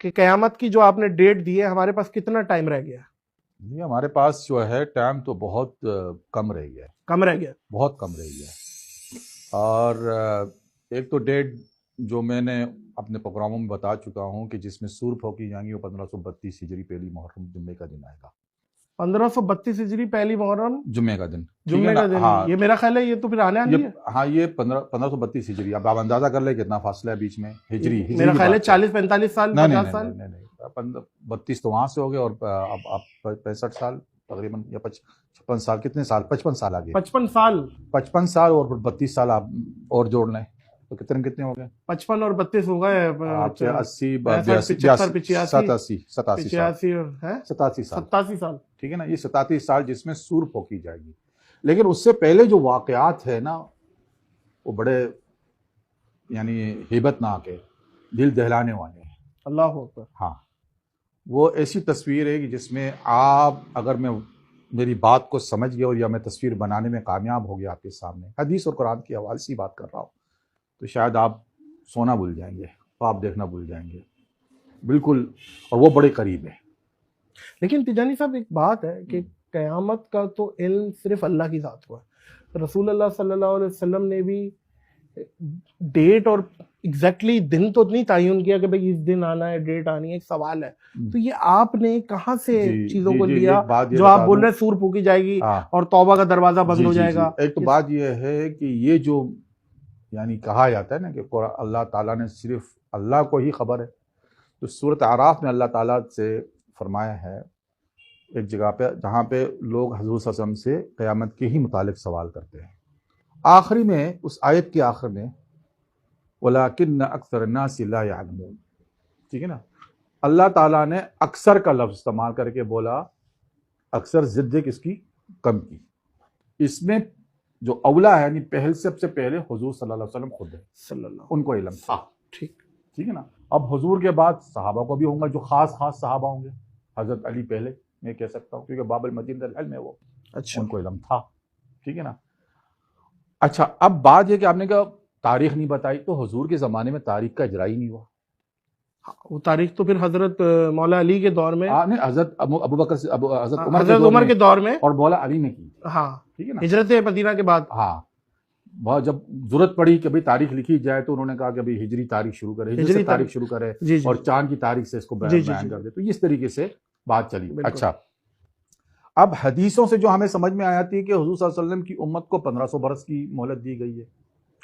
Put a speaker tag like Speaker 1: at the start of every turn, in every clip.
Speaker 1: کہ قیامت کی جو آپ نے ڈیٹ دی ہے ہمارے پاس کتنا ٹائم رہ گیا؟
Speaker 2: جی ہمارے پاس جو ہے ٹائم تو بہت کم رہ گیا ہے،
Speaker 1: کم رہ گیا،
Speaker 2: بہت کم رہ گیا ہے۔ اور ایک تو ڈیٹ جو میں نے اپنے پروگراموں میں بتا چکا ہوں کہ جس میں سور پھونکی جائیں گی وہ 1532 ہجری پہلی محرم جمعے کا دن آئے گا۔
Speaker 1: 1532 ہجری پہلی محرم
Speaker 2: جمعے کا دن،
Speaker 1: جمعے کا دن،
Speaker 2: ہاں
Speaker 1: یہ میرا خیال ہے یہ تو پھر آنے والی ہے۔
Speaker 2: ہاں یہ 1532 ہجری، اب آپ اندازہ کر لیں کتنا فاصلہ ہے بیچ میں، ہجری
Speaker 1: میرا خیال ہے 40-45 سال، 50 سال۔
Speaker 2: نہیں 32 تو وہاں سے ہو گئے، اور اب آپ 65 سال تقریباً، یا 56 سال، کتنے سال، 55 سال آگے، 55 سال اور 32 سال آپ اور جوڑ لیں تو کتنے ہو گئے؟
Speaker 1: 55 اور 32 ہو گئے،
Speaker 2: 80 87
Speaker 1: سال،
Speaker 2: ٹھیک ہے نا، یہ 87 سال جس میں سور پھونکی جائے گی۔ لیکن اس سے پہلے جو واقعات ہے نا وہ بڑے یعنی ہیبت ناک ہے، دل دہلانے والے ہیں۔
Speaker 1: اللہ اکبر۔
Speaker 2: ہاں وہ ایسی تصویر ہے کہ جس میں آپ، اگر میں میری بات کو سمجھ گیا اور یا میں تصویر بنانے میں کامیاب ہو گیا آپ کے سامنے، حدیث اور قرآن کے حوالے سے بات کر رہا ہوں، تو شاید آپ سونا بھول جائیں گے، خواب دیکھنا بھول جائیں گے بالکل، اور وہ بڑے قریب ہے۔
Speaker 1: لیکن تیجانی صاحب ایک بات ہے کہ قیامت کا تو علم صرف اللہ کی ذات کو ہے، رسول اللہ صلی اللہ علیہ وسلم نے بھی ڈیٹ اور ایگزیکٹلی دن تو نہیں تعین کیا کہ بھئی اس دن آنا ہے، ڈیٹ آنی ہے، ایک سوال ہے، تو یہ آپ نے کہاں سے چیزوں کو لیا جو آپ بول رہے ہیں سور پھونکی جائے گی اور توبہ کا دروازہ بند ہو جائے گا؟
Speaker 2: ایک تو بات یہ ہے کہ یہ جو یعنی کہا جاتا ہے نا کہ اللہ تعالیٰ نے صرف اللہ کو ہی خبر ہے، تو سورۃ اعراف میں اللہ تعالیٰ سے فرمایا ہے ایک جگہ پہ جہاں پہ لوگ حضور صلی اللہ علیہ وسلم سے قیامت کے ہی متعلق سوال کرتے ہیں، آخری میں اس آیت کے آخر میں وَلَٰكِنَّ أَكْثَرَ النَّاسِ لَا يَعْلَمُونَ، ٹھیک ہے نا، اللہ تعالیٰ نے اکثر کا لفظ استعمال کر کے بولا، اکثر ضد کس کی؟ کم کی۔ اس میں جو اولا ہے یعنی پہل سب سے پہلے حضور صلی اللہ علیہ وسلم خود ہے، ان کو علم تھا، ٹھیک ہے نا۔ اب حضور کے بعد صحابہ کو بھی ہوں گا، جو خاص صحابہ ہوں گے، حضرت علی پہلے میں کہہ سکتا ہوں کیونکہ باب المدینہ العلم ہے وہ، ان کو علم تھا، ٹھیک ہے نا۔ اچھا اب بات یہ کہ آپ نے کہا تاریخ نہیں بتائی، تو حضور کے زمانے میں تاریخ کا اجرا ہی نہیں ہوا،
Speaker 1: وہ تاریخ تو پھر حضرت مولا علی کے دور میں،
Speaker 2: نہیں حضرت ابو بکر حضرت
Speaker 1: عمر کے دور میں
Speaker 2: اور مولا علی نے کی،
Speaker 1: ہاں
Speaker 2: ٹھیک ہے نا،
Speaker 1: ہجرت مدینہ کے بعد،
Speaker 2: ہاں بہت جب ضرورت پڑی کہ بھئی تاریخ لکھی جائے تو انہوں نے کہا کہ بھئی ہجری تاریخ شروع کرے، ہجری سے تاریخ شروع کرے اور چاند کی تاریخ سے اس کو بیان کر دے، تو اس طریقے سے بات چلی۔ اچھا اب حدیثوں سے جو ہمیں سمجھ میں آتی ہے کہ حضور صلی اللہ علیہ وسلم کی امت کو 1500 برس کی مہلت دی گئی ہے،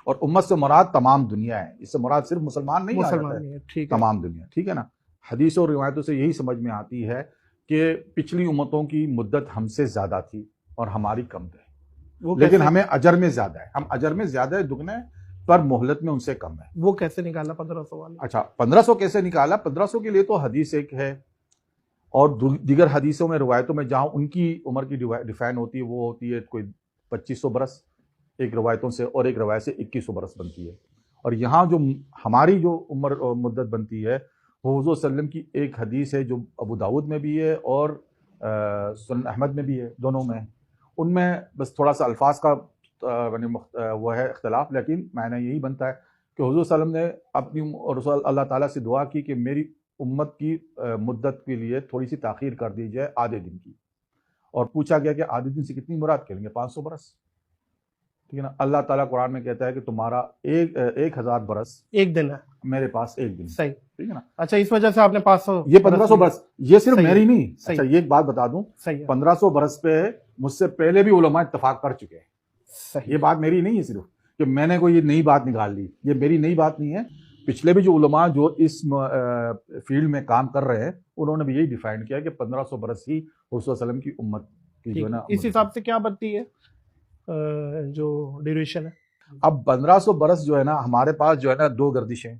Speaker 2: اور امت سے مراد تمام دنیا ہے، اس سے مراد صرف مسلمان نہیں ہے، تمام دنیا، ٹھیک ہے نا۔ حدیثوں اور روایتوں سے یہی سمجھ میں آتی ہے کہ پچھلی امتوں کی مدت ہم سے زیادہ تھی اور ہماری کم ہے، لیکن ہمیں اجر میں زیادہ ہے، ہم اجر میں زیادہ ہے، دگنے، پر مہلت میں ان سے کم ہے۔
Speaker 1: وہ کیسے نکالا 1500 والا؟
Speaker 2: اچھا 1500 کیسے نکالا؟ 1500 کے لیے تو حدیث ایک ہے، اور دیگر حدیثوں میں روایتوں میں جہاں ان کی عمر کی ڈیفائن ہوتی ہے وہ ہوتی ہے کوئی 2500 برس ایک روایتوں سے، اور ایک روایت سے 2100 برس بنتی ہے، اور یہاں جو ہماری جو عمر اور مدت بنتی ہے وہ حضور صلی اللہ علیہ وسلم کی ایک حدیث ہے جو ابو داؤد میں بھی ہے اور سنن احمد میں بھی ہے، دونوں میں، ان میں بس تھوڑا سا الفاظ کا وہ ہے اختلاف، لیکن معنی یہی بنتا ہے کہ حضور صلی اللہ علیہ وسلم نے اپنی اور اللہ تعالیٰ سے دعا کی کہ میری امت کی مدت کے لیے تھوڑی سی تاخیر کر دی جائے آدھے دن کی، اور پوچھا گیا کہ آدھے دن سے کتنی مراد کریں گے؟ 500 برس، ٹھیک ہے نا۔ اللہ تعالیٰ قرآن میں کہتا ہے کہ تمہارا 1000 برس
Speaker 1: ایک دن ہے
Speaker 2: میرے پاس ایک دن،
Speaker 1: صحیح،
Speaker 2: ٹھیک ہے نا۔
Speaker 1: اچھا اس وجہ سے آپ نے 500،
Speaker 2: یہ 1500 برس، یہ صرف میری نہیں، اچھا یہ ایک بات بتا دوں، 1500 برس پہ مجھ سے پہلے بھی علماء اتفاق کر چکے ہیں، یہ بات میری نہیں ہے صرف کہ میں نے کوئی یہ نئی بات نکال لی، یہ میری نئی بات نہیں ہے، پچھلے بھی جو علماء جو اس فیلڈ میں کام کر رہے ہیں انہوں نے بھی یہی ڈیفائن کیا کہ 1500 برس ہی حضور صلی اللہ علیہ وسلم کی امت کی جو ہے نا،
Speaker 1: اس حساب سے کیا بنتی ہے جو ڈیوریشن ہے؟
Speaker 2: اب 1500 برس جو ہے نا ہمارے پاس جو ہے نا 2 گردشیں،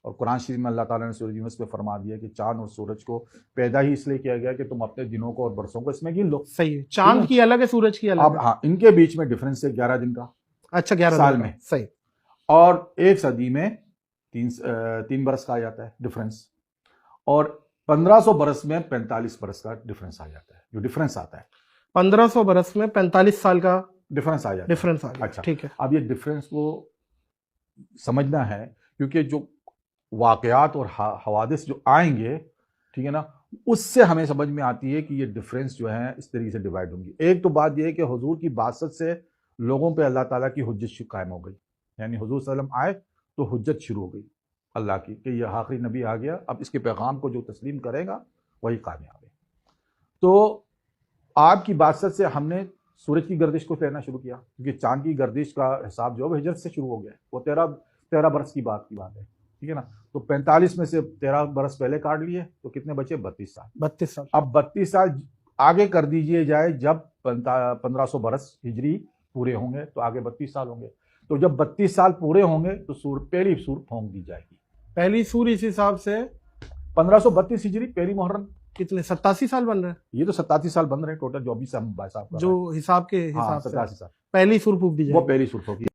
Speaker 2: اور قرآن شریف میں اللہ تعالیٰ نے سورہ یونس میں فرما دیا کہ چاند اور سورج کو پیدا ہی اس لیے کیا گیا کہ تم اپنے دنوں کو اور برسوں کو اس میں گن لو،
Speaker 1: صحیح ہے، چاند کی الگ ہے، سورج کی الگ ہے،
Speaker 2: اب ہاں ان کے بیچ میں ڈفرینس ہے 11 دن کا،
Speaker 1: اچھا 11
Speaker 2: سال میں،
Speaker 1: صحیح،
Speaker 2: اور ایک صدی میں 3 برس کا آ جاتا ہے ڈفرینس، اور 1500 برس میں 45 برس کا ڈفرینس آ جاتا ہے، جو ڈفرینس آتا ہے
Speaker 1: 1500 برس میں 45 سال کا
Speaker 2: ڈفرینس آ جاتا ہے۔
Speaker 1: اچھا ٹھیک ہے،
Speaker 2: اب یہ ڈفرینس کو سمجھنا ہے کیونکہ جو واقعات اور حوادث جو آئیں گے، ٹھیک ہے نا، اس سے ہمیں سمجھ میں آتی ہے کہ یہ ڈفرینس جو ہیں اس طریقے سے ڈیوائڈ ہوں گی۔ ایک تو بات یہ ہے کہ حضور کی بعثت سے لوگوں پہ اللہ تعالیٰ کی حجت قائم ہو گئی، یعنی حضور صلی اللہ علیہ وسلم آئے تو حجت شروع ہو گئی اللہ کی کہ یہ آخری نبی آ گیا، اب اس کے پیغام کو جو تسلیم کرے گا وہی کامیاب ہے۔ تو آپ کی بعثت سے ہم نے سورج کی گردش کو تیرنا شروع کیا، کیونکہ چاند کی گردش کا حساب جو ہے وہ ہجرت سے شروع ہو گیا، وہ 13 برس کی بات ہے، ٹھیک ہے نا۔ تو 45 میں سے 13 برس پہلے کاٹ لیے تو کتنے بچے؟ 32 سال۔
Speaker 1: 32 سال۔
Speaker 2: اب 32 سال آگے کر دیجئے جائے، جب 1500 برس ہجری پورے ہوں گے تو آگے 32 سال ہوں گے۔ تو جب 32 سال پورے ہوں گے تو پہلی سور پھونک دی جائے گی۔
Speaker 1: پہلی سور اس حساب سے
Speaker 2: 1532 ہجری پہلی محرم،
Speaker 1: کتنے 87 سال بن رہے ہیں؟
Speaker 2: یہ تو 87 سال بن رہے ہیں ٹوٹل، جو ابھی سے ہم بھائی صاحب
Speaker 1: جو حساب کے حساب سے
Speaker 2: 87 سال
Speaker 1: پہلی سور پھونک دی جائے
Speaker 2: وہ پہلی سور پھونکی۔